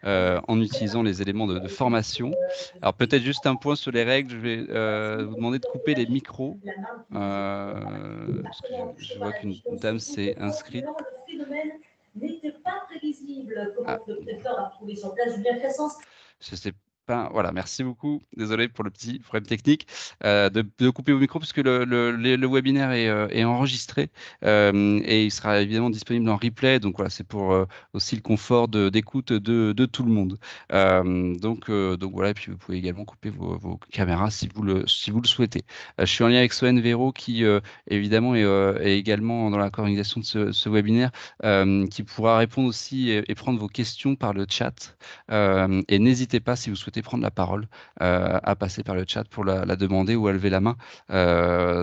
en utilisant les éléments de formation. Alors peut-être juste un point sur les règles, je vais vous demander de couper les micros, parce que je vois qu'une dame s'est inscrite. Ah, je sais pas, voilà, merci beaucoup. Désolé pour le petit problème technique. De couper vos micros parce que le webinaire est enregistré et il sera évidemment disponible en replay. Donc voilà, c'est pour aussi le confort d'écoute de tout le monde. Donc voilà, et puis vous pouvez également couper vos caméras si vous le souhaitez. Je suis en lien avec Solène Véro qui évidemment est également dans la coordination de ce webinaire, qui pourra répondre aussi et prendre vos questions par le chat. Et n'hésitez pas, si vous souhaitez prendre la parole, à passer par le chat pour la demander ou à lever la main.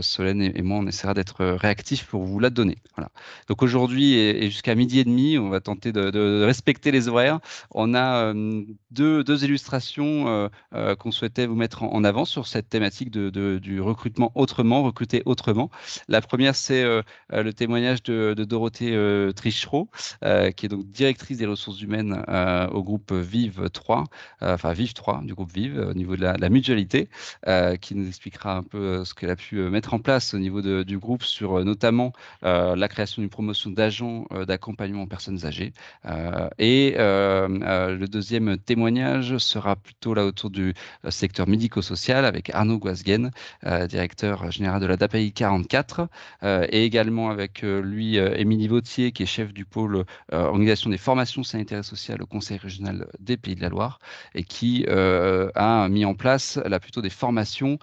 Solène et moi, on essaiera d'être réactifs pour vous la donner. Voilà. Donc aujourd'hui et jusqu'à 12h30, on va tenter de respecter les horaires. On a deux illustrations qu'on souhaitait vous mettre en avant sur cette thématique du recrutement autrement, recruter autrement. La première, c'est le témoignage de Dorothée Trichereau, qui est donc directrice des ressources humaines au groupe Vive 3, enfin Vive 3 du groupe Vive, au niveau de la mutualité, qui nous expliquera un peu ce qu'elle a pu mettre en place au niveau du groupe sur notamment la création d'une promotion d'agents d'accompagnement aux personnes âgées. Le deuxième témoignage sera plutôt là autour du secteur médico-social avec Arnaud Guasguen, directeur général de la DAPAI 44, et également avec lui Émilie Vautier, qui est chef du pôle organisation des formations sanitaires et sociales au Conseil régional des Pays de la Loire, et qui a mis en place là plutôt des formations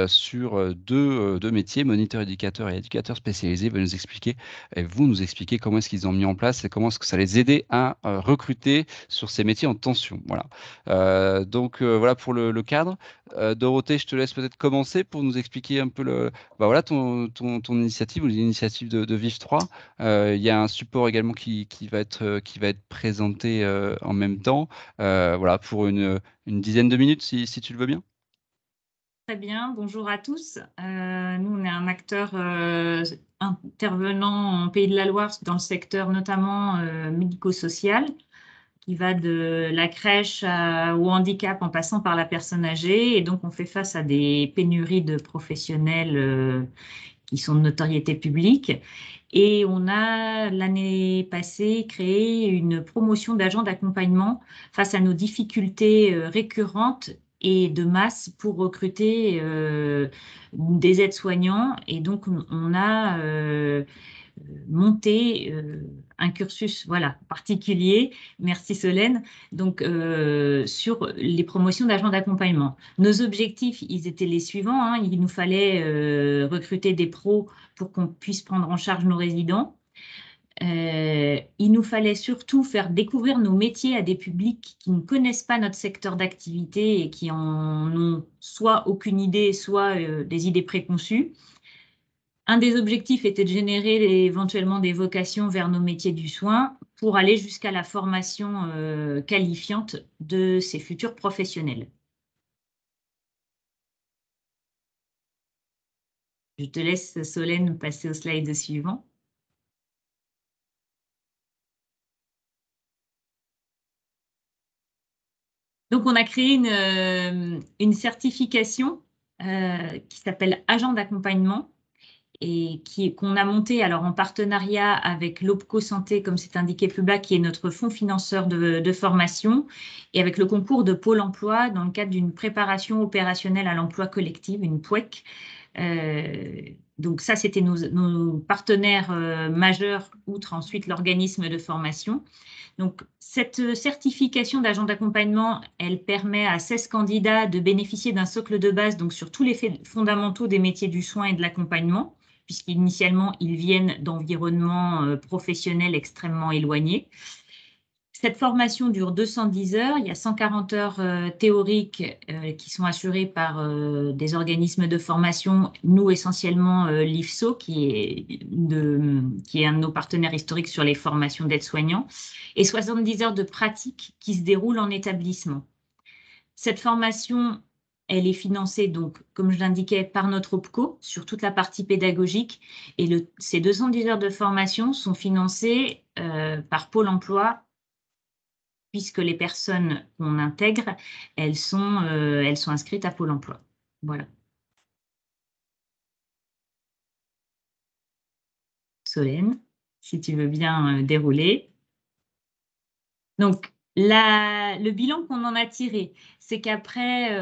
sur deux métiers, moniteur éducateur et éducateur spécialisé. Vous nous expliquer comment est-ce qu'ils ont mis en place et comment est-ce que ça les aidait à recruter sur ces métiers en tension. Voilà. Voilà pour le cadre. Dorothée, je te laisse peut-être commencer pour nous expliquer un peu voilà, ton initiative ou l'initiative de Vive 3. Il y a un support également qui va être présenté en même temps, voilà, pour une dizaine de minutes, si tu le veux bien. Très bien, bonjour à tous. Nous, on est un acteur intervenant en Pays de la Loire dans le secteur notamment médico-social, qui va de la crèche au handicap en passant par la personne âgée. Et donc, on fait face à des pénuries de professionnels qui sont de notoriété publique. Et on a, l'année passée, créé une promotion d'agents d'accompagnement face à nos difficultés récurrentes et de masse pour recruter des aides-soignants. Et donc, on a monté un cursus particulier, merci Solène, donc sur les promotions d'agents d'accompagnement. Nos objectifs, ils étaient les suivants, hein. Il nous fallait recruter des pros pour qu'on puisse prendre en charge nos résidents. Il nous fallait surtout faire découvrir nos métiers à des publics qui ne connaissent pas notre secteur d'activité et qui en ont soit aucune idée, soit des idées préconçues. Un des objectifs était de générer éventuellement des vocations vers nos métiers du soin pour aller jusqu'à la formation qualifiante de ces futurs professionnels. Je te laisse, Solène, passer au slide suivant. Donc, on a créé une certification qui s'appelle Agent d'accompagnement et qu'on a montée alors en partenariat avec l'OPCO Santé, comme c'est indiqué plus bas, qui est notre fonds financeur de formation, et avec le concours de Pôle emploi dans le cadre d'une préparation opérationnelle à l'emploi collectif, une POEC. Donc ça, c'était nos partenaires majeurs, outre ensuite l'organisme de formation. Donc, cette certification d'agent d'accompagnement, elle permet à 16 candidats de bénéficier d'un socle de base donc sur tous les faits fondamentaux des métiers du soin et de l'accompagnement, puisqu'initialement, ils viennent d'environnements professionnels extrêmement éloignés. Cette formation dure 210 heures. Il y a 140 heures théoriques qui sont assurées par des organismes de formation, nous essentiellement l'IFSO, qui est un de nos partenaires historiques sur les formations d'aides-soignants, et 70 heures de pratique qui se déroulent en établissement. Cette formation, elle est financée, donc, comme je l'indiquais, par notre OPCO sur toute la partie pédagogique, et ces 210 heures de formation sont financées par Pôle emploi, puisque les personnes qu'on intègre, elles sont inscrites à Pôle emploi. Voilà. Solène, si tu veux bien dérouler. Donc, le bilan qu'on en a tiré, c'est qu'après,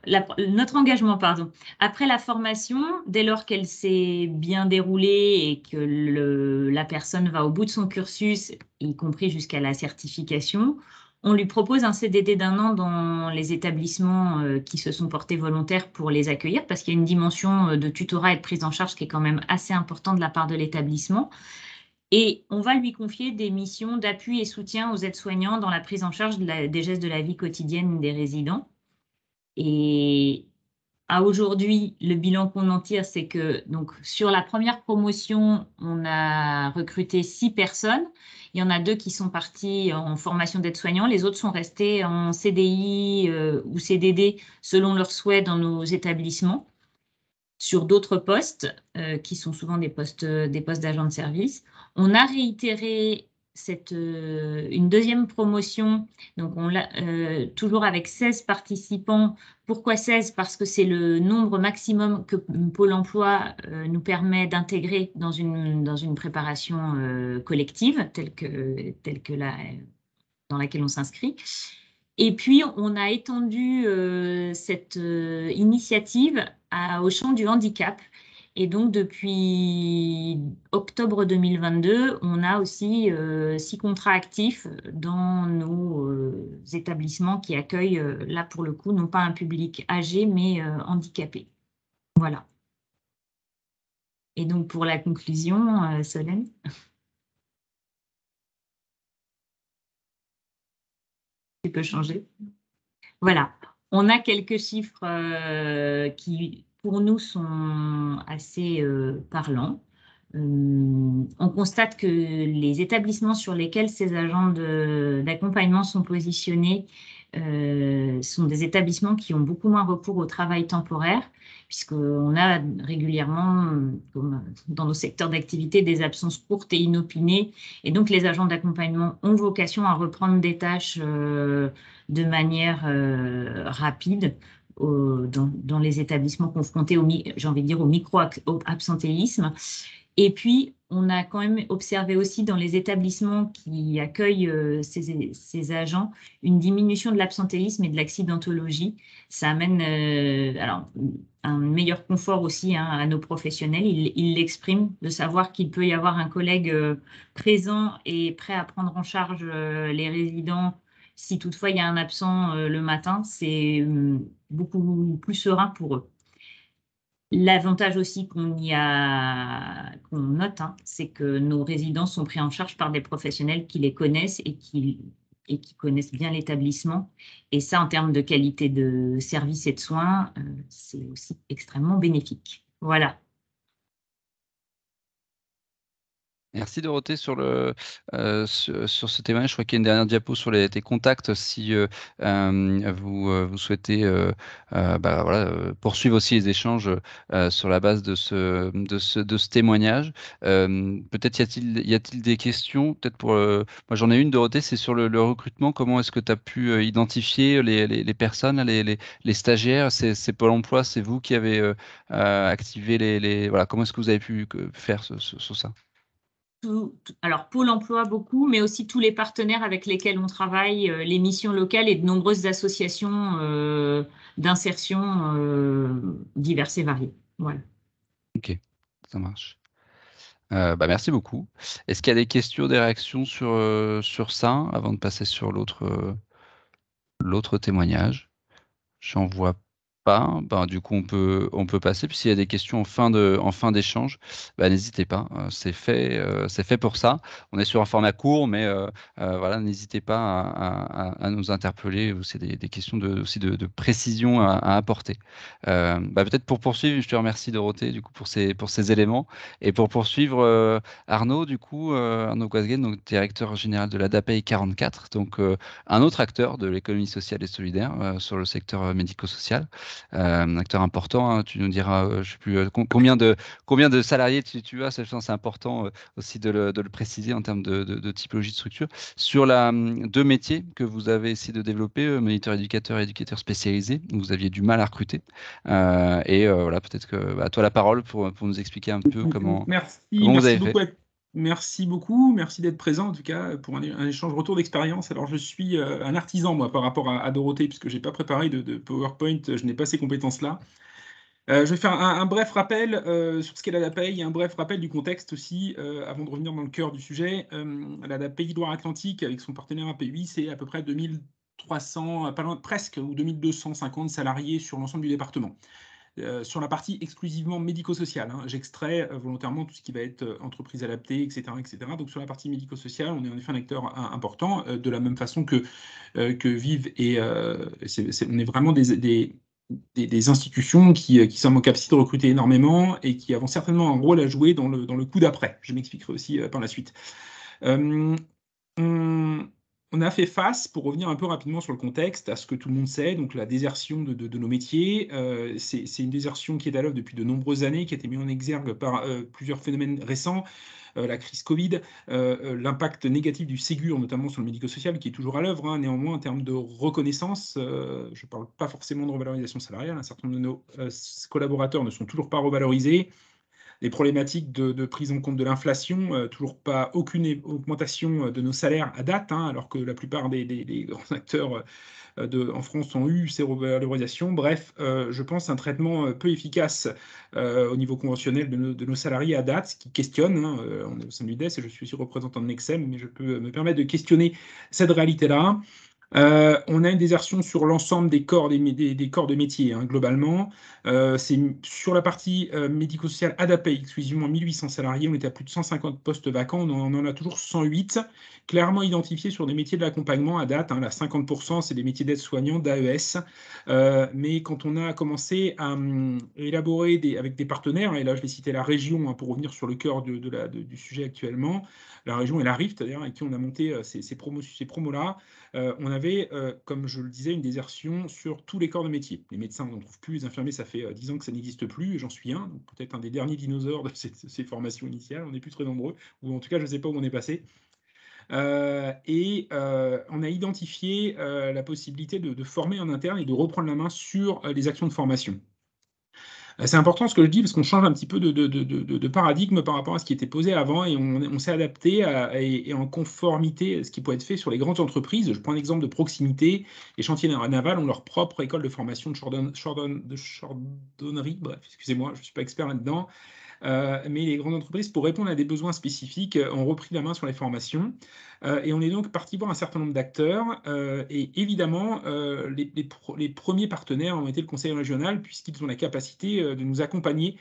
notre engagement, pardon, après la formation, dès lors qu'elle s'est bien déroulée et que la personne va au bout de son cursus, y compris jusqu'à la certification, on lui propose un CDD d'1 an dans les établissements qui se sont portés volontaires pour les accueillir, parce qu'il y a une dimension de tutorat et de prise en charge qui est quand même assez importante de la part de l'établissement. Et on va lui confier des missions d'appui et soutien aux aides-soignants dans la prise en charge des gestes de la vie quotidienne des résidents. Et à aujourd'hui, le bilan qu'on en tire, c'est que donc, sur la première promotion, on a recruté 6 personnes. Il y en a 2 qui sont partis en formation d'aide-soignants. Les autres sont restés en CDI ou CDD selon leurs souhaits dans nos établissements sur d'autres postes, qui sont souvent des postes d'agents de service. On a réitéré une deuxième promotion, donc toujours avec 16 participants. Pourquoi 16? Parce que c'est le nombre maximum que Pôle emploi nous permet d'intégrer dans une préparation collective, telle que dans laquelle on s'inscrit. Et puis, on a étendu cette initiative au champ du handicap. Et donc, depuis octobre 2022, on a aussi 6 contrats actifs dans nos établissements qui accueillent, là pour le coup, non pas un public âgé, mais handicapé. Voilà. Et donc, pour la conclusion, Solène? Tu peux changer. Voilà, on a quelques chiffres qui, pour nous, sont assez parlants. On constate que les établissements sur lesquels ces agents d'accompagnement sont positionnés sont des établissements qui ont beaucoup moins recours au travail temporaire, puisqu'on a régulièrement, comme dans nos secteurs d'activité, des absences courtes et inopinées. Et donc, les agents d'accompagnement ont vocation à reprendre des tâches de manière rapide dans les établissements confrontés j'ai envie de dire, au micro-absentéisme. Et puis, on a quand même observé aussi dans les établissements qui accueillent ces agents une diminution de l'absentéisme et de l'accidentologie. Ça amène un meilleur confort aussi à nos professionnels. Ils l'expriment, de savoir qu'il peut y avoir un collègue présent et prêt à prendre en charge les résidents si toutefois il y a un absent le matin. C'est beaucoup plus serein pour eux. L'avantage aussi qu'on note, c'est que nos résidents sont pris en charge par des professionnels qui les connaissent et qui connaissent bien l'établissement. Et ça, en termes de qualité de service et de soins, c'est aussi extrêmement bénéfique. Voilà. Merci Dorothée sur ce témoignage. Je crois qu'il y a une dernière diapo sur tes contacts si vous souhaitez poursuivre aussi les échanges sur la base de ce témoignage. Peut-être y a-t-il des questions? Peut-être moi j'en ai une, Dorothée, c'est sur le recrutement. Comment est-ce que tu as pu identifier les personnes, les stagiaires? C'est Pôle emploi, c'est vous qui avez activé voilà, comment est-ce que vous avez pu faire sur ça? Alors, Pôle emploi beaucoup, mais aussi tous les partenaires avec lesquels on travaille, les missions locales et de nombreuses associations d'insertion diverses et variées. Voilà. Ok, ça marche. Merci beaucoup. Est-ce qu'il y a des questions, des réactions sur ça avant de passer sur l'autre témoignage? J'en vois pas. Du coup, on peut passer. Puis s'il y a des questions en fin d'échange, n'hésitez pas. C'est fait pour ça. On est sur un format court, mais voilà, n'hésitez pas à nous interpeller. C'est des questions aussi de précision à apporter. Peut-être pour poursuivre, je te remercie Dorothée du coup pour ces éléments. Et pour poursuivre, Arnaud, du coup, Arnaud Coisguen, donc directeur général de l'ADAPEI 44, donc un autre acteur de l'économie sociale et solidaire sur le secteur médico-social. un acteur important, hein. Tu nous diras, je sais plus combien de salariés tu as. Ça, je pense que c'est important aussi de le préciser en termes de typologie de structure. Sur deux métiers que vous avez essayé de développer, moniteur éducateur et éducateur spécialisé, où vous aviez du mal à recruter. Voilà, peut-être que à toi la parole pour nous expliquer un peu Merci, comment vous merci avez fait. beaucoup. Merci beaucoup, merci d'être présent en tout cas pour un échange retour d'expérience. Alors je suis un artisan moi par rapport à Dorothée puisque j'ai pas préparé de PowerPoint, je n'ai pas ces compétences-là. Je vais faire un bref rappel sur ce qu'est l'ADAPEI et un bref rappel du contexte aussi avant de revenir dans le cœur du sujet. L'ADAPEI Loire-Atlantique avec son partenaire APUI, c'est à peu près 2300, pas loin, presque, ou 2250 salariés sur l'ensemble du département. Sur la partie exclusivement médico-sociale, hein. J'extrais volontairement tout ce qui va être entreprise adaptée, etc., etc. Donc sur la partie médico-sociale, on est en effet un acteur important, de la même façon que Vive et on est vraiment des institutions qui sont en capacité de recruter énormément et qui avont certainement un rôle à jouer dans le coup d'après. Je m'expliquerai aussi par la suite. Euh, on, on a fait face, pour revenir un peu rapidement sur le contexte, à ce que tout le monde sait, donc la désertion de nos métiers. C'est une désertion qui est à l'œuvre depuis de nombreuses années, qui a été mise en exergue par plusieurs phénomènes récents, la crise Covid, l'impact négatif du Ségur, notamment sur le médico-social, qui est toujours à l'œuvre, hein. Néanmoins, en termes de reconnaissance, je ne parle pas forcément de revalorisation salariale, un certain nombre de nos collaborateurs ne sont toujours pas revalorisés. Les problématiques de prise en compte de l'inflation, toujours pas aucune augmentation de nos salaires à date, hein, alors que la plupart des grands acteurs en France ont eu ces revalorisations. Bref, je pense un traitement peu efficace au niveau conventionnel de nos salariés à date, ce qui questionne, hein. On est au sein du DES et je suis aussi représentant de Nexem, mais je peux me permettre de questionner cette réalité-là. On a une désertion sur l'ensemble des corps, des corps de métier, hein, globalement. C'est sur la partie médico-sociale ADAPEI, exclusivement 1800 salariés. On est à plus de 150 postes vacants. On en a toujours 108, clairement identifiés sur des métiers de l'accompagnement à date, hein. Là, 50%, c'est des métiers d'aide-soignant, d'AES. Mais quand on a commencé à élaborer avec des partenaires, et là, je vais citer la région, hein, pour revenir sur le cœur du sujet actuellement, la région et la RIFT, d'ailleurs, avec qui on a monté ces promos-là. On avait, comme je le disais, une désertion sur tous les corps de métier. Les médecins, on n'en trouve plus. Les infirmiers, ça fait 10 ans que ça n'existe plus, et j'en suis un, peut-être un des derniers dinosaures de ces formations initiales. On n'est plus très nombreux, ou en tout cas, je ne sais pas où on est passé. On a identifié la possibilité de former en interne et de reprendre la main sur les actions de formation. C'est important ce que je dis parce qu'on change un petit peu de paradigme par rapport à ce qui était posé avant et on s'est adapté et en conformité à ce qui peut être fait sur les grandes entreprises. Je prends un exemple de proximité. Les chantiers navals ont leur propre école de formation de chordonnerie. Bref, excusez-moi, je ne suis pas expert là-dedans. Mais les grandes entreprises, pour répondre à des besoins spécifiques, ont repris la main sur les formations. Et on est donc parti voir un certain nombre d'acteurs. Et évidemment, les premiers partenaires ont été le Conseil régional, puisqu'ils ont la capacité de nous accompagner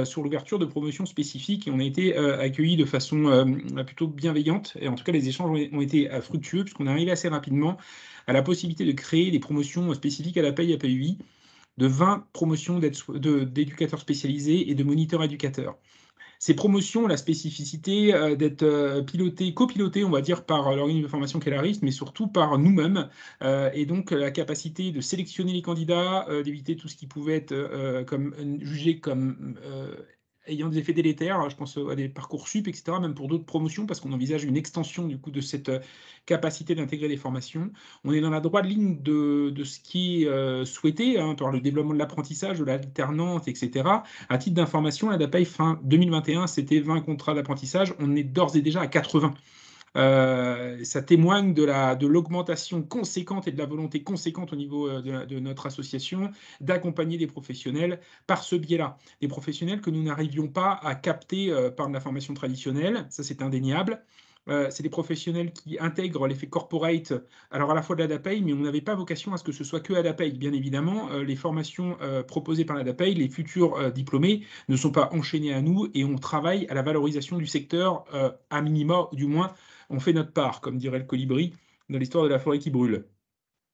sur l'ouverture de promotions spécifiques. Et on a été accueillis de façon plutôt bienveillante. Et en tout cas, les échanges ont été fructueux, puisqu'on est arrivé assez rapidement à la possibilité de créer des promotions spécifiques à la paye APUI de 20 promotions d'éducateurs spécialisés et de moniteurs éducateurs. Ces promotions ont la spécificité d'être copilotées, on va dire, par l'organisme de formation qu'est la RIFT, mais surtout par nous-mêmes. Et donc, la capacité de sélectionner les candidats, d'éviter tout ce qui pouvait être jugé comme ayant des effets délétères. Je pense à des parcours sup, etc., même pour d'autres promotions, parce qu'on envisage une extension du coup de cette capacité d'intégrer des formations. On est dans la droite ligne de ce qui est souhaité, hein, par le développement de l'apprentissage, de l'alternance, etc. À titre d'information, la DAPEI fin 2021, c'était 20 contrats d'apprentissage. On est d'ores et déjà à 80. Ça témoigne de l'augmentation conséquente et de la volonté conséquente au niveau de notre association d'accompagner des professionnels par ce biais-là. Des professionnels que nous n'arrivions pas à capter par de la formation traditionnelle, ça c'est indéniable. C'est des professionnels qui intègrent l'effet corporate, alors à la fois de l'ADAPEI, mais on n'avait pas vocation à ce que ce soit que ADAPEI. Bien évidemment, les formations proposées par l'ADAPEI, les futurs diplômés, ne sont pas enchaînés à nous et on travaille à la valorisation du secteur, à minima, du moins on fait notre part, comme dirait le colibri, dans l'histoire de la forêt qui brûle.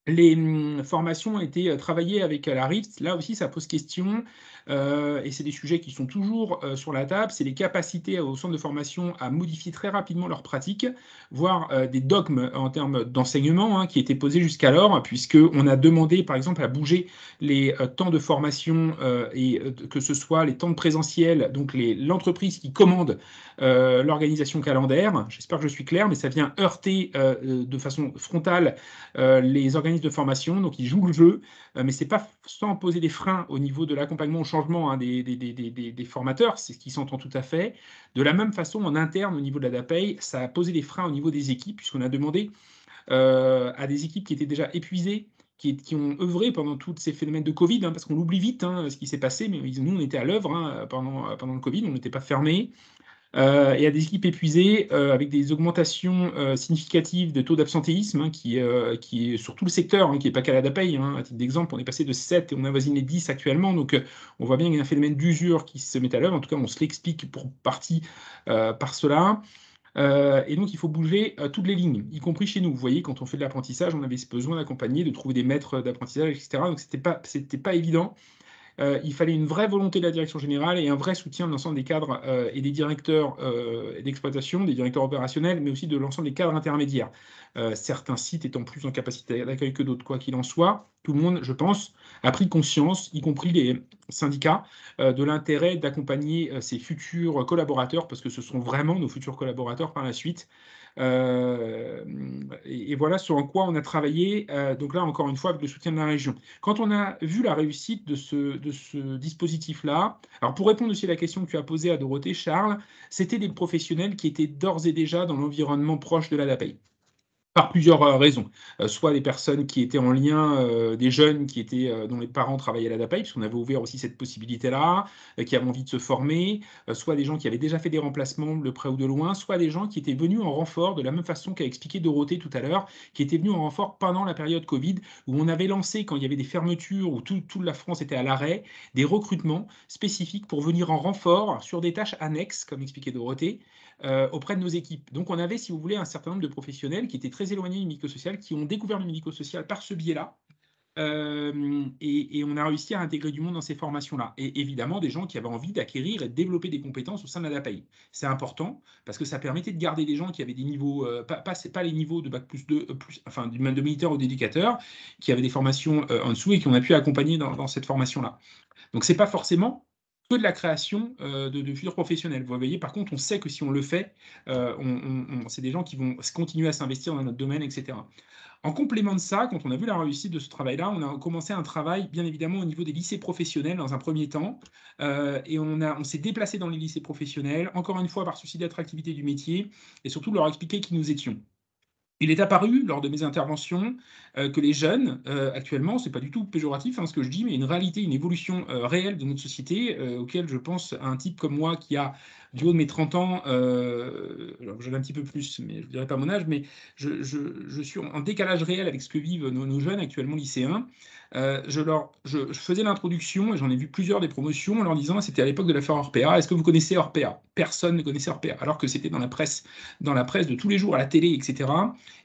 Les formations ont été travaillées avec la RIFT. Là aussi, ça pose question, et c'est des sujets qui sont toujours sur la table. C'est les capacités au centre de formation à modifier très rapidement leurs pratiques, voire des dogmes en termes d'enseignement qui étaient posés jusqu'alors, puisqu'on a demandé, par exemple, à bouger les temps de formation que ce soit les temps de présentiel, donc l'entreprise qui commande l'organisation calendaire. J'espère que je suis clair, mais ça vient heurter de façon frontale les organismes de formation, donc ils jouent le jeu, mais c'est pas sans poser des freins au niveau de l'accompagnement au changement des formateurs, c'est ce qui s'entend tout à fait. De la même façon, en interne, au niveau de la DAPEI, ça a posé des freins au niveau des équipes, puisqu'on a demandé à des équipes qui étaient déjà épuisées, qui ont œuvré pendant tous ces phénomènes de Covid, parce qu'on l'oublie vite ce qui s'est passé, mais nous, on était à l'œuvre pendant le Covid, on n'était pas fermés. Et à des équipes épuisées avec des augmentations significatives de taux d'absentéisme qui est sur tout le secteur, qui n'est pas qu'à la DAPEI. À titre d'exemple, on est passé de 7 et on avoisine les 10 actuellement. Donc, on voit bien qu'il y a un phénomène d'usure qui se met à l'œuvre. En tout cas, on se l'explique pour partie par cela. Et donc, il faut bouger toutes les lignes, y compris chez nous. Vous voyez, quand on fait de l'apprentissage, on avait besoin d'accompagner, de trouver des maîtres d'apprentissage, etc. Donc, c'était pas évident. Il fallait une vraie volonté de la direction générale et un vrai soutien de l'ensemble des cadres et des directeurs d'exploitation, des directeurs opérationnels, mais aussi de l'ensemble des cadres intermédiaires. Certains sites étant plus en capacité d'accueil que d'autres, quoi qu'il en soit, tout le monde, je pense, a pris conscience, y compris les syndicats, de l'intérêt d'accompagner ces futurs collaborateurs, parce que ce sont vraiment nos futurs collaborateurs par la suite. Et voilà sur quoi on a travaillé, donc là encore une fois avec le soutien de la région. Quand on a vu la réussite de ce dispositif-là, alors pour répondre aussi à la question que tu as posée à Dorothée, Charles, c'était des professionnels qui étaient d'ores et déjà dans l'environnement proche de la DAPEI. Par plusieurs raisons. Soit des personnes qui étaient en lien, des jeunes dont les parents travaillaient à la DAPEI, puisqu'on avait ouvert aussi cette possibilité-là, qui avaient envie de se former, soit des gens qui avaient déjà fait des remplacements de près ou de loin, soit des gens qui étaient venus en renfort, de la même façon qu'a expliqué Dorothée tout à l'heure, qui étaient venus en renfort pendant la période Covid, où on avait lancé, quand il y avait des fermetures, où toute la France était à l'arrêt, des recrutements spécifiques pour venir en renfort sur des tâches annexes, comme expliquait Dorothée, auprès de nos équipes. Donc on avait, si vous voulez, un certain nombre de professionnels qui étaient très éloignés du médico-social, qui ont découvert le médico-social par ce biais-là, et on a réussi à intégrer du monde dans ces formations-là. Et évidemment, des gens qui avaient envie d'acquérir et de développer des compétences au sein de la DAPEI. C'est important parce que ça permettait de garder des gens qui avaient des niveaux, pas les niveaux de bac plus 2, enfin de moniteur ou d'éducateur, qui avaient des formations en dessous et qu'on a pu accompagner dans cette formation-là. Donc c'est pas forcément que de la création de futurs professionnels. Vous voyez, par contre, on sait que si on le fait, c'est des gens qui vont continuer à s'investir dans notre domaine, etc. En complément de ça, quand on a vu la réussite de ce travail-là, on a commencé un travail, bien évidemment, au niveau des lycées professionnels dans un premier temps. Et on s'est déplacé dans les lycées professionnels, encore une fois par souci d'attractivité du métier, et surtout leur expliquer qui nous étions. Il est apparu lors de mes interventions que les jeunes, actuellement, c'est pas du tout péjoratif ce que je dis, mais une réalité, une évolution réelle de notre société, auquel je pense à un type comme moi qui a, du haut de mes 30 ans, alors j'en ai un petit peu plus, mais je ne dirais pas mon âge, mais je suis en décalage réel avec ce que vivent nos jeunes actuellement lycéens. Je faisais l'introduction, et j'en ai vu plusieurs des promotions, en leur disant, c'était à l'époque de l'affaire Orpea, est-ce que vous connaissez Orpea? Personne ne connaissait Orpea, alors que c'était dans la presse de tous les jours, à la télé, etc.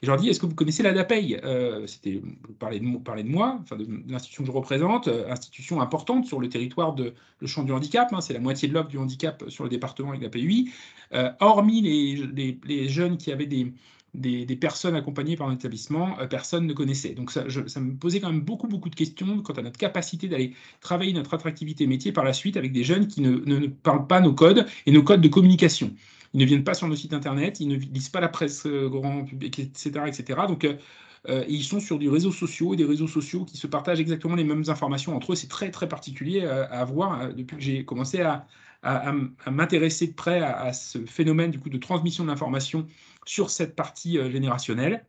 Et je leur dis, est-ce que vous connaissez la DAPEI? C'était parler de moi, enfin de l'institution que je représente, institution importante sur le territoire le champ du handicap, c'est la moitié de l'offre du handicap sur le département avec la PUI. Hormis les jeunes qui avaient des personnes accompagnées par un établissement, personne ne connaissait. Donc ça me posait quand même beaucoup de questions quant à notre capacité d'aller travailler notre attractivité métier par la suite avec des jeunes qui ne parlent pas nos codes et nos codes de communication. Ils ne viennent pas sur nos sites internet, ils ne lisent pas la presse grand public, etc. Donc, ils sont sur des réseaux sociaux et des réseaux sociaux qui se partagent exactement les mêmes informations entre eux. C'est très particulier à voir depuis que j'ai commencé à m'intéresser de près à ce phénomène du coup, de transmission de l'information sur cette partie générationnelle.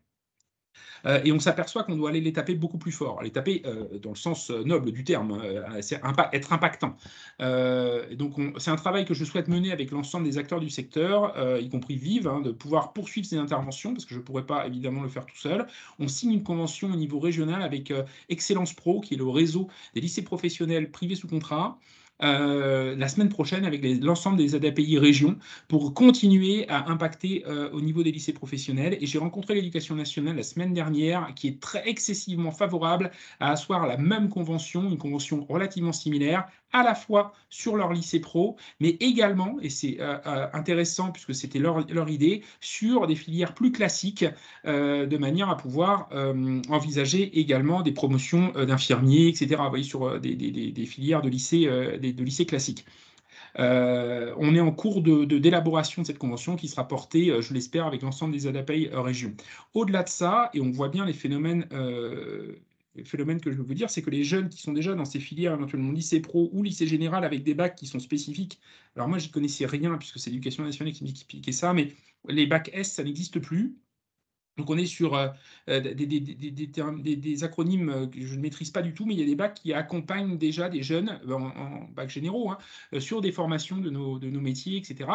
Et on s'aperçoit qu'on doit aller les taper beaucoup plus fort, les taper dans le sens noble du terme, c'est être impactant. Donc c'est un travail que je souhaite mener avec l'ensemble des acteurs du secteur, y compris Vive, de pouvoir poursuivre ces interventions, parce que je ne pourrais pas évidemment le faire tout seul. On signe une convention au niveau régional avec Excellence Pro, qui est le réseau des lycées professionnels privés sous contrat, la semaine prochaine avec l'ensemble des ADAPI régions pour continuer à impacter au niveau des lycées professionnels. Et j'ai rencontré l'Éducation nationale la semaine dernière qui est excessivement favorable à asseoir la même convention, une convention relativement similaire, à la fois sur leur lycée pro, mais également, et c'est intéressant puisque c'était leur idée, sur des filières plus classiques, de manière à pouvoir envisager également des promotions d'infirmiers, etc. Vous voyez, sur des filières de lycée classiques. On est en cours d'élaboration de cette convention qui sera portée, je l'espère, avec l'ensemble des ADAPEI régions. Au-delà de ça, et on voit bien les phénomènes que je veux vous dire, c'est que les jeunes qui sont déjà dans ces filières, éventuellement lycée pro ou lycée général, avec des bacs qui sont spécifiques, alors moi, j'y connaissais rien, puisque c'est l'éducation nationale qui m'expliquait ça, mais les bacs S, ça n'existe plus. Donc on est sur des acronymes que je ne maîtrise pas du tout, mais il y a des bacs qui accompagnent déjà des jeunes en bacs généraux hein, sur des formations de nos métiers, etc.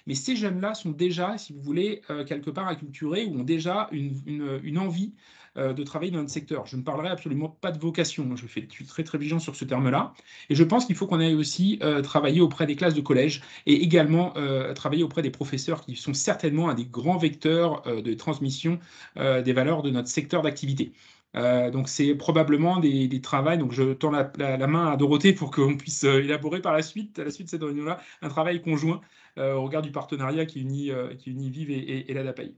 Mais ces jeunes-là sont déjà, si vous voulez, quelque part acculturés ou ont déjà une envie de travailler dans notre secteur. Je ne parlerai absolument pas de vocation, je suis très très vigilant sur ce terme-là. Et je pense qu'il faut qu'on aille aussi travailler auprès des classes de collège et également travailler auprès des professeurs qui sont certainement un des grands vecteurs de transmission des valeurs de notre secteur d'activité. Donc c'est probablement des travails, donc je tends la main à Dorothée pour qu'on puisse élaborer par la suite, à la suite de cette réunion-là, un travail conjoint au regard du partenariat qui unit Vive et l'ADAPEI.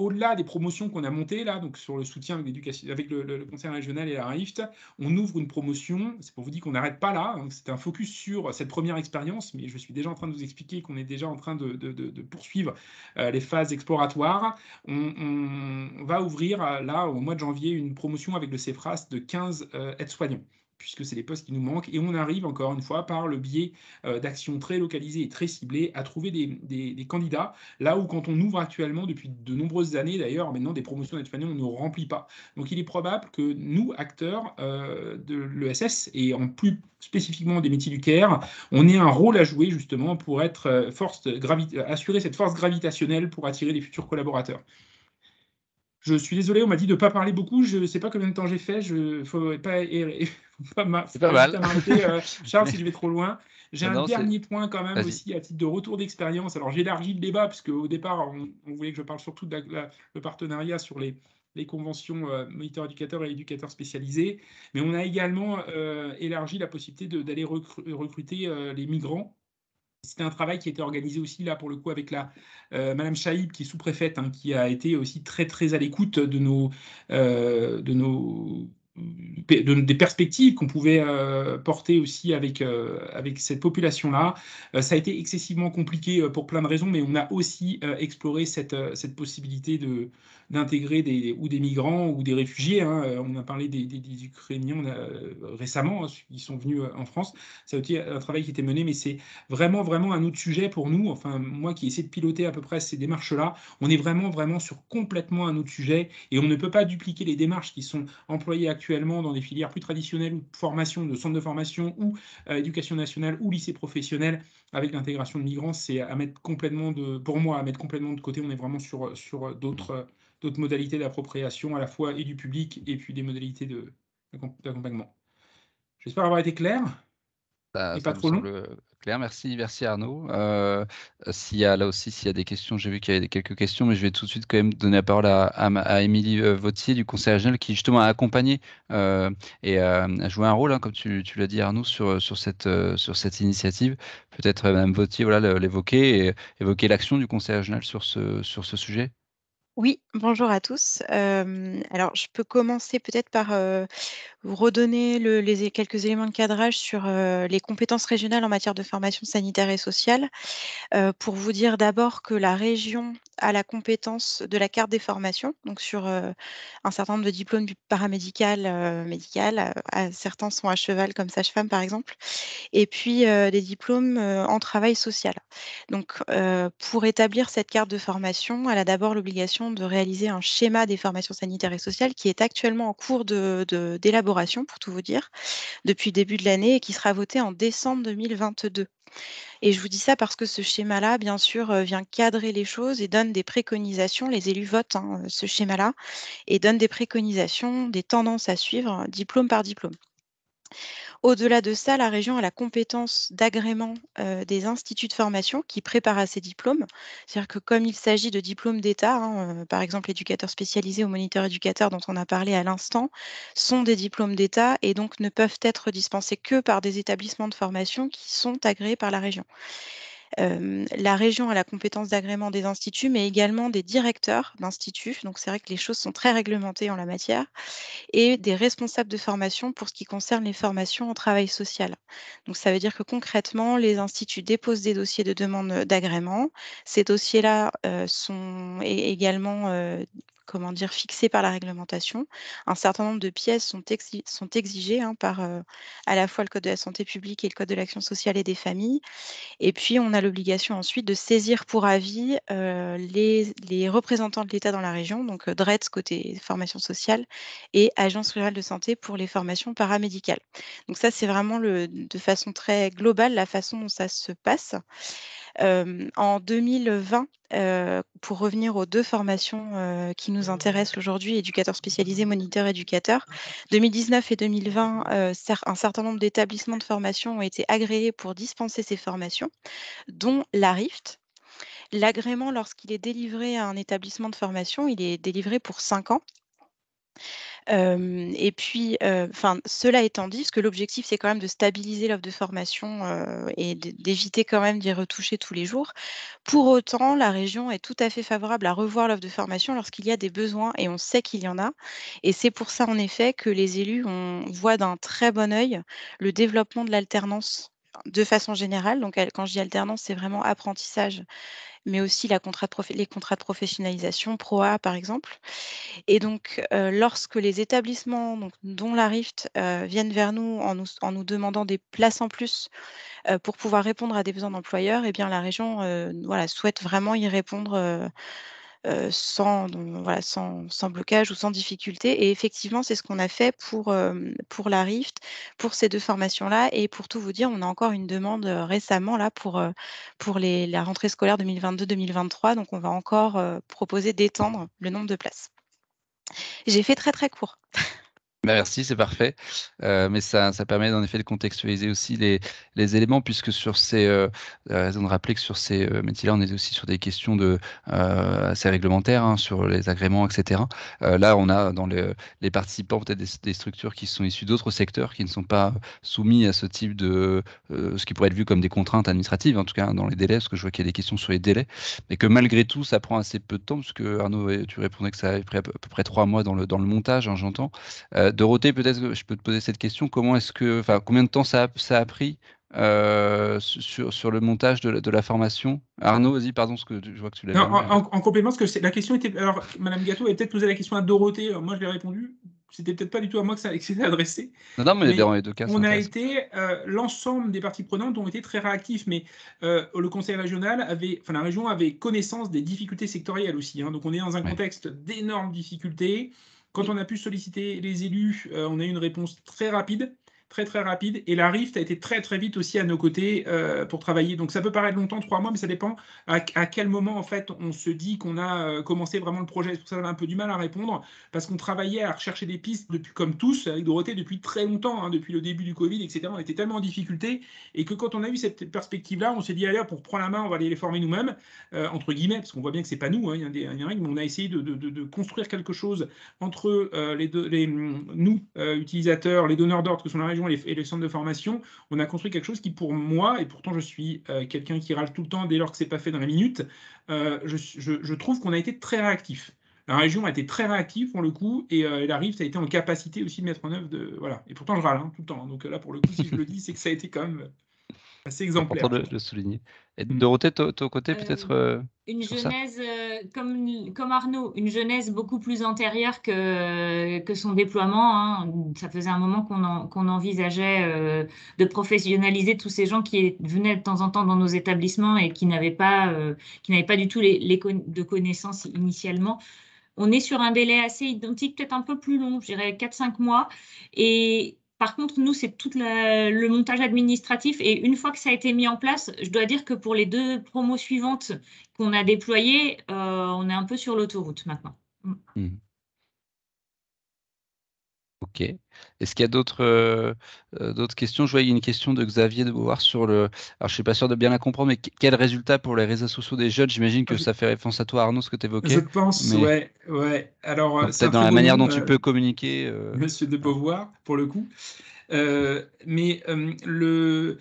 Au-delà des promotions qu'on a montées là, donc sur le soutien avec l'éducation, avec le conseil régional et la RIFT, on ouvre une promotion. C'est pour vous dire qu'on n'arrête pas là. Hein, c'est un focus sur cette première expérience, mais je suis déjà en train de vous expliquer qu'on est déjà en train de poursuivre les phases exploratoires. On va ouvrir là au mois de janvier une promotion avec le CEFRAS de 15 aides-soignants, puisque c'est les postes qui nous manquent, et on arrive encore une fois par le biais d'actions très localisées et très ciblées à trouver des candidats, là où quand on ouvre actuellement depuis de nombreuses années d'ailleurs, maintenant des promotions d'aides-soignants, on ne remplit pas. Donc il est probable que nous, acteurs de l'ESS, et en plus spécifiquement des métiers du care, on ait un rôle à jouer justement pour être assurer cette force gravitationnelle pour attirer les futurs collaborateurs. Je suis désolé, on m'a dit de ne pas parler beaucoup. Je ne sais pas combien de temps j'ai fait. Il ne faut pas, C'est pas mal. m'arrêter, Charles, si je vais trop loin. J'ai un Non, dernier point quand même vas-y. aussi à titre de retour d'expérience. Alors j'élargis le débat, parce qu'au départ, on voulait que je parle surtout de le partenariat sur les conventions moniteurs éducateurs et éducateurs spécialisés. Mais on a également élargi la possibilité d'aller recruter les migrants. C'était un travail qui a été organisé aussi, là, pour le coup, avec Madame Chaïb, qui est sous-préfète, hein, qui a été aussi très, très à l'écoute des perspectives qu'on pouvait porter aussi avec cette population-là. Ça a été excessivement compliqué pour plein de raisons, mais on a aussi exploré cette possibilité d'intégrer des migrants ou des réfugiés. Hein. On a parlé des Ukrainiens récemment, hein, qui sont venus en France. Ça a été un travail qui a été mené, mais c'est vraiment, vraiment un autre sujet pour nous. Enfin, moi qui essaie de piloter à peu près ces démarches-là, on est vraiment, vraiment sur complètement un autre sujet, et on ne peut pas dupliquer les démarches qui sont employées actuellement dans des filières plus traditionnelles ou de formation, de centres de formation ou éducation nationale ou lycée professionnel avec l'intégration de migrants. C'est à mettre complètement pour moi, à mettre complètement de côté. On est vraiment sur d'autres modalités d'appropriation à la fois et du public et puis des modalités d'accompagnement. J'espère avoir été clair. Et Ça pas me trop long. semble clair. Merci Arnaud. S'il y a des questions, j'ai vu qu'il y avait quelques questions, mais je vais tout de suite quand même donner la parole à Émilie Vautier du Conseil régional, qui justement a accompagné et a joué un rôle, hein, comme tu l'as dit Arnaud, sur cette initiative. Peut-être Madame Vautier, voilà, l'évoquer et évoquer l'action du Conseil régional sur ce sujet. Oui, bonjour à tous. Alors je peux commencer peut-être par, vous redonner quelques éléments de cadrage sur, les compétences régionales en matière de formation sanitaire et sociale. Pour vous dire d'abord que la région a la compétence de la carte des formations, donc sur, un certain nombre de diplômes du paramédical, médical, certains sont à cheval comme sage-femme par exemple, et puis, des diplômes, en travail social. Donc, pour établir cette carte de formation, elle a d'abord l'obligation de réaliser un schéma des formations sanitaires et sociales qui est actuellement en cours d'élaboration, pour tout vous dire, depuis le début de l'année, et qui sera voté en décembre 2022. Et je vous dis ça parce que ce schéma-là, bien sûr, vient cadrer les choses et donne des préconisations. Les élus votent, hein, ce schéma-là, et donne des préconisations, des tendances à suivre, diplôme par diplôme. Au-delà de ça, la région a la compétence d'agrément des instituts de formation qui préparent à ces diplômes. C'est-à-dire que comme il s'agit de diplômes d'État, hein, par exemple l'éducateur spécialisé ou moniteur éducateur dont on a parlé à l'instant, sont des diplômes d'État et donc ne peuvent être dispensés que par des établissements de formation qui sont agréés par la région. La région a la compétence d'agrément des instituts, mais également des directeurs d'instituts. Donc c'est vrai que les choses sont très réglementées en la matière et des responsables de formation pour ce qui concerne les formations en travail social. Donc ça veut dire que concrètement, les instituts déposent des dossiers de demande d'agrément. Ces dossiers-là sont également comment dire, fixés par la réglementation. Un certain nombre de pièces sont exigées hein, par à la fois le Code de la santé publique et le Code de l'action sociale et des familles. Et puis, on a l'obligation ensuite de saisir pour avis les représentants de l'État dans la région, donc DRETS côté formation sociale et Agence rurale de santé pour les formations paramédicales. Donc ça, c'est vraiment de façon très globale la façon dont ça se passe. En 2020, pour revenir aux 2 formations qui nous intéressent aujourd'hui, éducateur spécialisé, moniteur éducateur. 2019 et 2020, un certain nombre d'établissements de formation ont été agréés pour dispenser ces formations, dont l'ARIFT. L'agrément, lorsqu'il est délivré à un établissement de formation, il est délivré pour 5 ans. Et puis, cela étant dit, parce que l'objectif, c'est quand même de stabiliser l'offre de formation, et d'éviter quand même d'y retoucher tous les jours. Pour autant, la région est tout à fait favorable à revoir l'offre de formation lorsqu'il y a des besoins et on sait qu'il y en a. Et c'est pour ça, en effet, que les élus voient d'un très bon œil le développement de l'alternance de façon générale. Donc, quand je dis alternance, c'est vraiment apprentissage, mais aussi les contrats de professionnalisation, ProA par exemple. Et donc, lorsque les établissements, donc, dont la RIFT, viennent vers nous en nous demandant des places en plus, pour pouvoir répondre à des besoins d'employeurs, eh bien la région, voilà, souhaite vraiment y répondre, sans blocage ou sans difficulté. Et effectivement, c'est ce qu'on a fait pour la RIFT, pour ces 2 formations-là. Et pour tout vous dire, on a encore une demande, récemment là pour la rentrée scolaire 2022-2023. Donc on va encore, proposer d'étendre le nombre de places. J'ai fait très, très court. Bah, merci, c'est parfait. Mais ça permet en effet de contextualiser aussi les éléments, puisque sur raison de rappeler que sur ces métiers-là, on est aussi sur des questions assez réglementaires, hein, sur les agréments, etc. Là, on a dans les participants peut-être des structures qui sont issues d'autres secteurs, qui ne sont pas soumis à ce type ce qui pourrait être vu comme des contraintes administratives, en tout cas dans les délais, parce que je vois qu'il y a des questions sur les délais, mais que malgré tout, ça prend assez peu de temps, parce que Arnaud, tu répondais que ça avait pris à peu près 3 mois dans le montage, hein, j'entends. Dorothée, peut-être que je peux te poser cette question. Combien de temps ça a pris sur le montage de la formation? Arnaud, vas-y, pardon, parce que je vois que tu l'avais Non, lu. en complément, parce que la question était. Alors, Madame Gâteau avait peut-être posé la question à Dorothée. Moi, je l'ai répondu. C'était peut-être pas du tout à moi que c'était adressé. Non, mais Mais dans les deux cas, c'est on a intéressant. été. L'ensemble des parties prenantes ont été très réactifs. Mais le conseil régional la région avait connaissance des difficultés sectorielles aussi, hein. Donc, on est dans un Ouais. contexte d'énormes difficultés. Quand on a pu solliciter les élus, on a eu une réponse très rapide. Très très rapide, et la RIFT a été très très vite aussi à nos côtés pour travailler. Donc ça peut paraître longtemps, 3 mois, mais ça dépend à quel moment en fait on se dit qu'on a commencé vraiment le projet. C'est pour ça qu'on a un peu du mal à répondre, parce qu'on travaillait à rechercher des pistes depuis, comme tous, avec Dorothée, depuis très longtemps, hein, depuis le début du Covid, etc. On était tellement en difficulté, et que quand on a eu cette perspective-là, on s'est dit, allez, on prend la main, on va aller les former nous-mêmes, entre guillemets, parce qu'on voit bien que c'est pas nous, hein, il y a une règle, mais on a essayé de construire quelque chose entre nous, utilisateurs, les donneurs d'ordre que sont la région et les centres de formation. On a construit quelque chose qui, pour moi, et pourtant je suis quelqu'un qui râle tout le temps dès lors que c'est pas fait dans la minute, je trouve qu'on a été très réactif. La région a été très réactive pour le coup, et la RIFT a été en capacité aussi de mettre en œuvre voilà. Et pourtant je râle, hein, tout le temps. Donc là, pour le coup, si je le dis, c'est que ça a été quand même assez Important exemplaire, je de trouve. le souligner. Et Mm. Dorothée, ton côté, peut-être Une sur ça? genèse, comme Arnaud, une genèse beaucoup plus antérieure que son déploiement, hein. Ça faisait un moment qu'on envisageait de professionnaliser tous ces gens qui venaient de temps en temps dans nos établissements et qui n'avaient pas du tout de connaissances initialement. On est sur un délai assez identique, peut-être un peu plus long, je dirais 4-5 mois. Et par contre, nous, c'est tout le montage administratif. Et une fois que ça a été mis en place, je dois dire que pour les 2 promos suivantes qu'on a déployées, on est un peu sur l'autoroute maintenant. Mhm. Ok. Est-ce qu'il y a d'autres questions? Je vois qu'il y a une question de Xavier de Beauvoir sur le. Alors, je suis pas sûr de bien la comprendre, mais quel résultat pour les réseaux sociaux des jeunes? J'imagine que ça fait référence à toi, Arnaud, ce que tu Je évoquais. pense, Mais ouais, ouais. Alors, donc c'est un peut-être dans très la beau manière nom, dont tu peux communiquer. Monsieur de Voilà. Beauvoir, pour le coup. Mais on,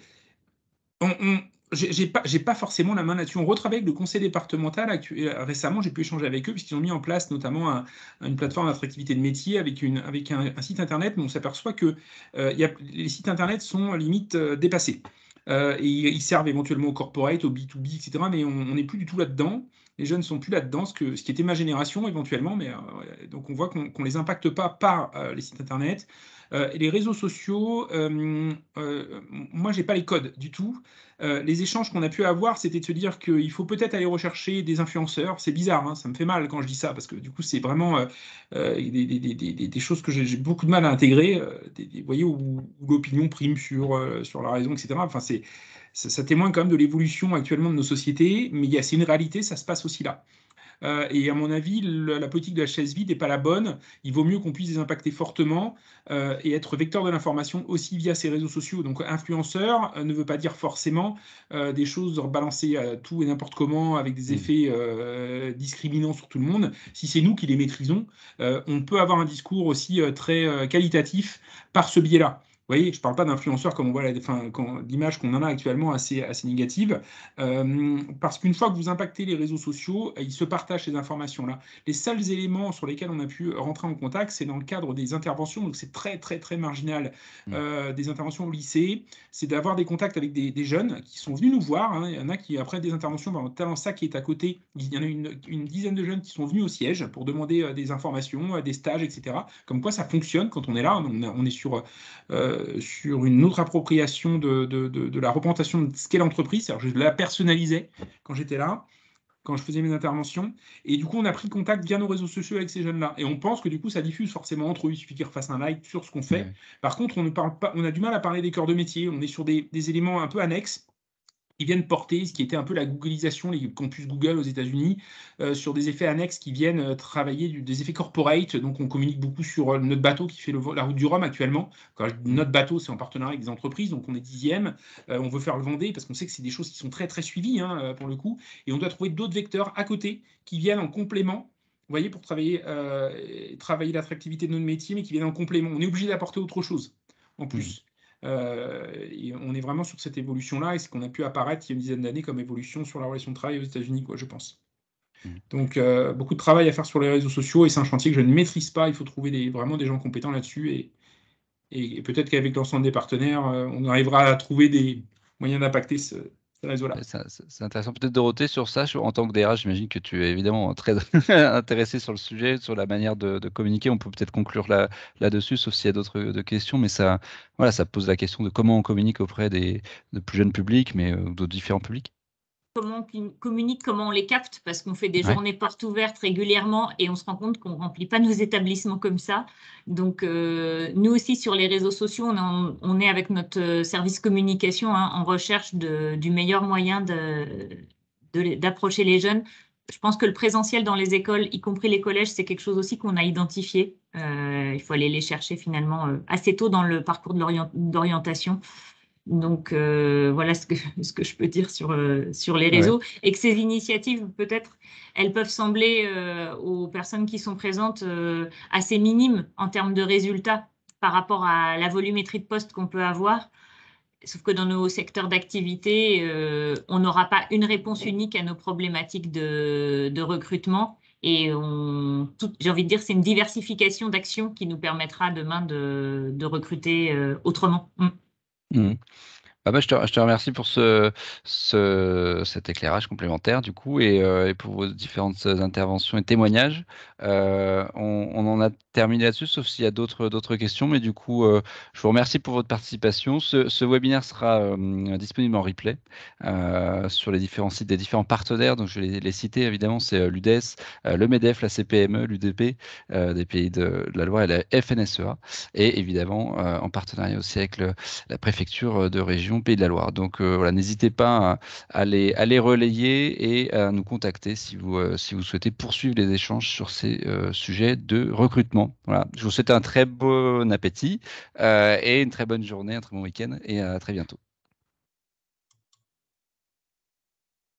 on- j'ai pas forcément la main là-dessus. On retravaille avec le conseil départemental récemment. J'ai pu échanger avec eux puisqu'ils ont mis en place notamment une plateforme d'attractivité de métier avec un site internet. Mais on s'aperçoit que les sites internet sont limite dépassés. Et ils servent éventuellement au corporate, au B2B, etc. Mais on n'est plus du tout là-dedans. Les jeunes sont plus là-dedans, ce qui était ma génération éventuellement. Mais donc on voit qu'on les impacte pas par les sites internet. Et les réseaux sociaux, moi, j'ai pas les codes du tout. Les échanges qu'on a pu avoir, c'était de se dire qu'il faut peut-être aller rechercher des influenceurs. C'est bizarre, hein, ça me fait mal quand je dis ça, parce que du coup, c'est vraiment des choses que j'ai beaucoup de mal à intégrer, vous voyez, où l'opinion prime sur la raison, etc. Enfin, ça témoigne quand même de l'évolution actuellement de nos sociétés, mais c'est une réalité, ça se passe aussi là. Et à mon avis, la politique de la chaise vide n'est pas la bonne. Il vaut mieux qu'on puisse les impacter fortement et être vecteur de l'information aussi via ces réseaux sociaux. Donc, influenceur ne veut pas dire forcément des choses rebalancées à tout et n'importe comment avec des Mm. effets discriminants sur tout le monde. Si c'est nous qui les maîtrisons, on peut avoir un discours aussi très qualitatif par ce biais-là. Vous voyez, je ne parle pas d'influenceurs comme on voit l'image qu'on en a actuellement assez négative. Parce qu'une fois que vous impactez les réseaux sociaux, ils se partagent ces informations-là. Les seuls éléments sur lesquels on a pu rentrer en contact, c'est dans le cadre des interventions, donc c'est très très très marginal, Mm. des interventions au lycée, c'est d'avoir des contacts avec des jeunes qui sont venus nous voir. Hein. Il y en a qui, après des interventions, dans le Talensac qui est à côté, il y en a une dizaine de jeunes qui sont venus au siège pour demander des informations, des stages, etc. Comme quoi ça fonctionne quand on est là. On est sur une autre appropriation de la représentation de ce qu'est l'entreprise. C'est-à-dire, je la personnalisais quand j'étais là, quand je faisais mes interventions. Et du coup, on a pris contact via nos réseaux sociaux avec ces jeunes-là. Et on pense que du coup, ça diffuse forcément entre eux. Il suffit qu'ils refassent un like sur ce qu'on fait. Ouais. Par contre, on ne parle pas, on a du mal à parler des cœurs de métier. On est sur des éléments un peu annexes qui viennent porter ce qui était un peu la googlisation, les campus Google aux États-Unis, sur des effets annexes qui viennent travailler des effets corporate. Donc, on communique beaucoup sur notre bateau qui fait la route du Rhum actuellement. Quand je dis Mm. notre bateau, c'est en partenariat avec des entreprises, donc on est 10e. On veut faire le Vendée parce qu'on sait que c'est des choses qui sont très, très suivies hein, pour le coup. Et on doit trouver d'autres vecteurs à côté qui viennent en complément. Vous voyez, pour travailler l'attractivité de notre métier, mais qui viennent en complément. On est obligé d'apporter autre chose en Mm. plus. Et on est vraiment sur cette évolution-là, et ce qu'on a pu apparaître il y a une dizaine d'années comme évolution sur la relation de travail aux États-Unis, quoi, je pense. Mm. Donc, beaucoup de travail à faire sur les réseaux sociaux, et c'est un chantier que je ne maîtrise pas. Il faut trouver vraiment des gens compétents là-dessus, et peut-être qu'avec l'ensemble des partenaires, on arrivera à trouver des moyens d'impacter ce réseau-là. C'est intéressant. Peut-être Dorothée, sur ça, en tant que DRH, j'imagine que tu es évidemment très intéressé sur le sujet, sur la manière de communiquer. On peut peut-être conclure là-dessus, sauf s'il y a d'autres de questions, mais ça, voilà, ça pose la question de comment on communique auprès de plus jeunes publics, mais de différents publics. Comment on communique, comment on les capte, parce qu'on fait des Ouais. journées portes ouvertes régulièrement et on se rend compte qu'on ne remplit pas nos établissements comme ça. Donc, nous aussi, sur les réseaux sociaux, on est avec notre service communication hein, en recherche du meilleur moyen d'approcher les jeunes. Je pense que le présentiel dans les écoles, y compris les collèges, c'est quelque chose aussi qu'on a identifié. Il faut aller les chercher finalement assez tôt dans le parcours d'orientation. Donc, voilà ce que je peux dire sur les Ouais. réseaux. Et que ces initiatives, peut-être, elles peuvent sembler aux personnes qui sont présentes assez minimes en termes de résultats par rapport à la volumétrie de postes qu'on peut avoir. Sauf que dans nos secteurs d'activité, on n'aura pas une réponse unique à nos problématiques de recrutement. Et j'ai envie de dire, c'est une diversification d'actions qui nous permettra demain de recruter autrement. Mm. Je te remercie pour cet éclairage complémentaire du coup et pour vos différentes interventions et témoignages. On en a terminé là-dessus, sauf s'il y a d'autres questions, mais du coup, je vous remercie pour votre participation. Ce webinaire sera disponible en replay sur les différents sites des différents partenaires. Donc, je vais les citer évidemment, c'est l'UDES, le MEDEF, la CPME, l'UDP des Pays de la Loire et la FNSEA, et évidemment en partenariat aussi avec la préfecture de région région Pays de la Loire. Donc voilà, n'hésitez pas à les relayer et à nous contacter si vous souhaitez poursuivre les échanges sur ces sujets de recrutement. Voilà, je vous souhaite un très bon appétit et une très bonne journée, un très bon week-end et à très bientôt.